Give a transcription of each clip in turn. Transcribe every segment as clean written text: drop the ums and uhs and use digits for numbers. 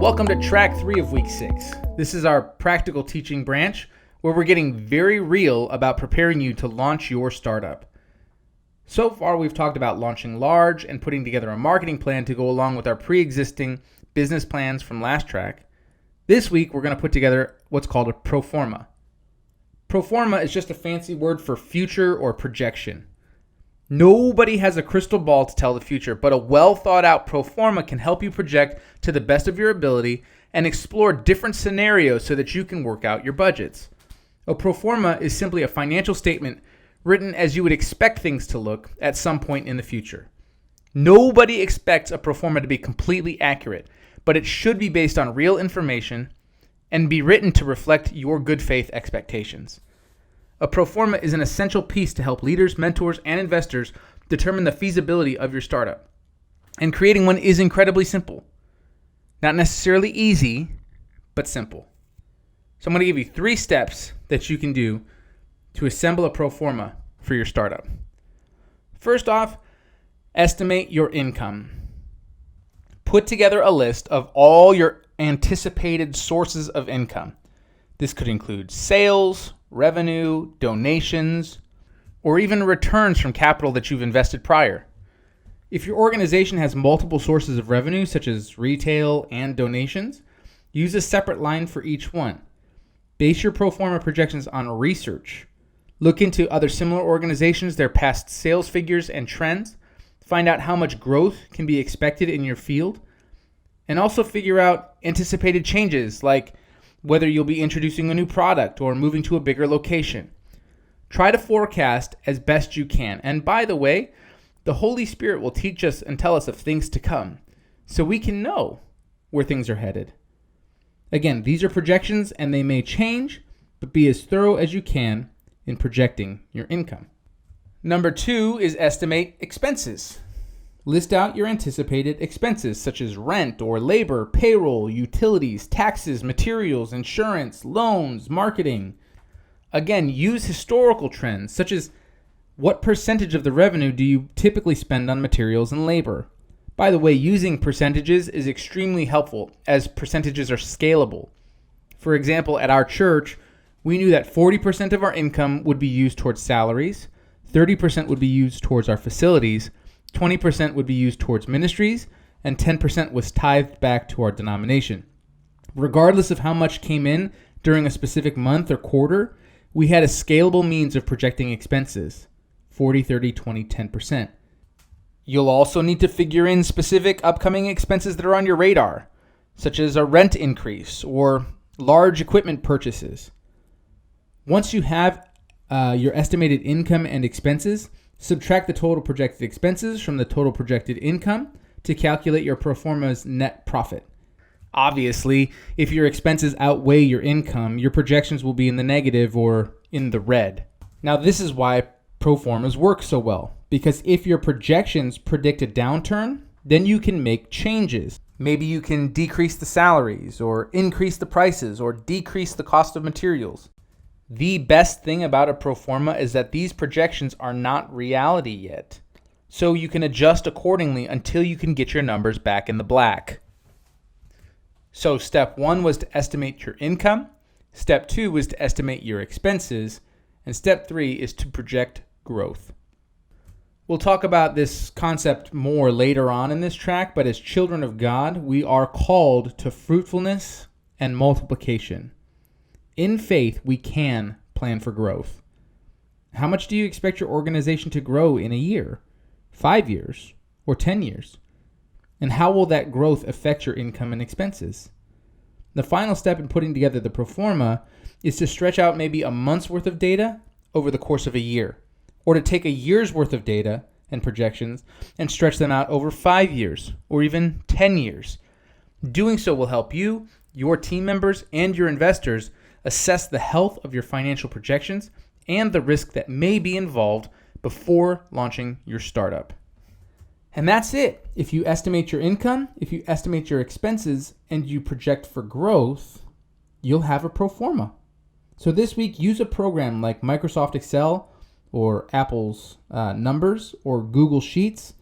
Welcome to track 3 of week 6. This is our practical teaching branch where we're getting very real about preparing you to launch your startup. So far, we've talked about launching large and putting together a marketing plan to go along with our pre-existing business plans from last track. This week, we're going to put together what's called a pro-forma. Pro-forma is just a fancy word for future or projection. Nobody has a crystal ball to tell the future, but a well-thought-out pro-forma can help you project to the best of your ability and explore different scenarios so that you can work out your budgets. A pro-forma is simply a financial statement written as you would expect things to look at some point in the future. Nobody expects a pro-forma to be completely accurate, but it should be based on real information and be written to reflect your good faith expectations. A pro-forma is an essential piece to help leaders, mentors, and investors determine the feasibility of your startup. And creating one is incredibly simple. Not necessarily easy, but simple. So I'm going to give you 3 steps that you can do to assemble a pro-forma for your startup. First off, estimate your income. Put together a list of all your anticipated sources of income. This could include sales, revenue, donations, or even returns from capital that you've invested prior. If your organization has multiple sources of revenue, such as retail and donations, use a separate line for each one. Base your pro forma projections on research. Look into other similar organizations, their past sales figures and trends. Find out how much growth can be expected in your field. And also figure out anticipated changes, like whether you'll be introducing a new product or moving to a bigger location. Try to forecast as best you can. And by the way, the Holy Spirit will teach us and tell us of things to come, so we can know where things are headed. Again, these are projections and they may change, but be as thorough as you can in projecting your income. Number 2 is estimate expenses. List out your anticipated expenses such as rent or labor, payroll, utilities, taxes, materials, insurance, loans, marketing. Again, use historical trends such as what percentage of the revenue do you typically spend on materials and labor? By the way, using percentages is extremely helpful as percentages are scalable. For example, at our church, we knew that 40% of our income would be used towards salaries, 30% would be used towards our facilities, 20% would be used towards ministries, and 10% was tithed back to our denomination. Regardless of how much came in during a specific month or quarter, we had a scalable means of projecting expenses, 40, 30, 20, 10%. You'll also need to figure in specific upcoming expenses that are on your radar, such as a rent increase or large equipment purchases. Once you have your estimated income and expenses, subtract the total projected expenses from the total projected income to calculate your pro forma's net profit. Obviously, if your expenses outweigh your income, your projections will be in the negative or in the red. Now, this is why pro formas work so well, because if your projections predict a downturn, then you can make changes. Maybe you can decrease the salaries or increase the prices or decrease the cost of materials. The best thing about a pro forma is that these projections are not reality yet, so you can adjust accordingly until you can get your numbers back in the black. So step 1 was to estimate your income, step 2 was to estimate your expenses, and step 3 is to project growth. We'll talk about this concept more later on in this track, but as children of God, we are called to fruitfulness and multiplication. In faith, we can plan for growth. How much do you expect your organization to grow in a year, 5 years, or 10 years? And how will that growth affect your income and expenses? The final step in putting together the pro forma is to stretch out maybe a month's worth of data over the course of a year, or to take a year's worth of data and projections and stretch them out over 5 years or even 10 years. Doing so will help you, your team members, and your investors assess the health of your financial projections and the risk that may be involved before launching your startup. And that's it. If you estimate your income, if you estimate your expenses, and you project for growth, you'll have a pro forma. So this week, use a program like Microsoft Excel or Apple's Numbers or Google Sheets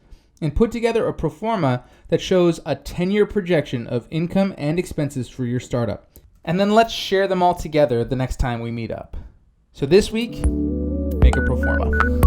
and put together a pro-forma that shows a 10-year projection of income and expenses for your startup. And then let's share them all together the next time we meet up. So this week, make a pro-forma.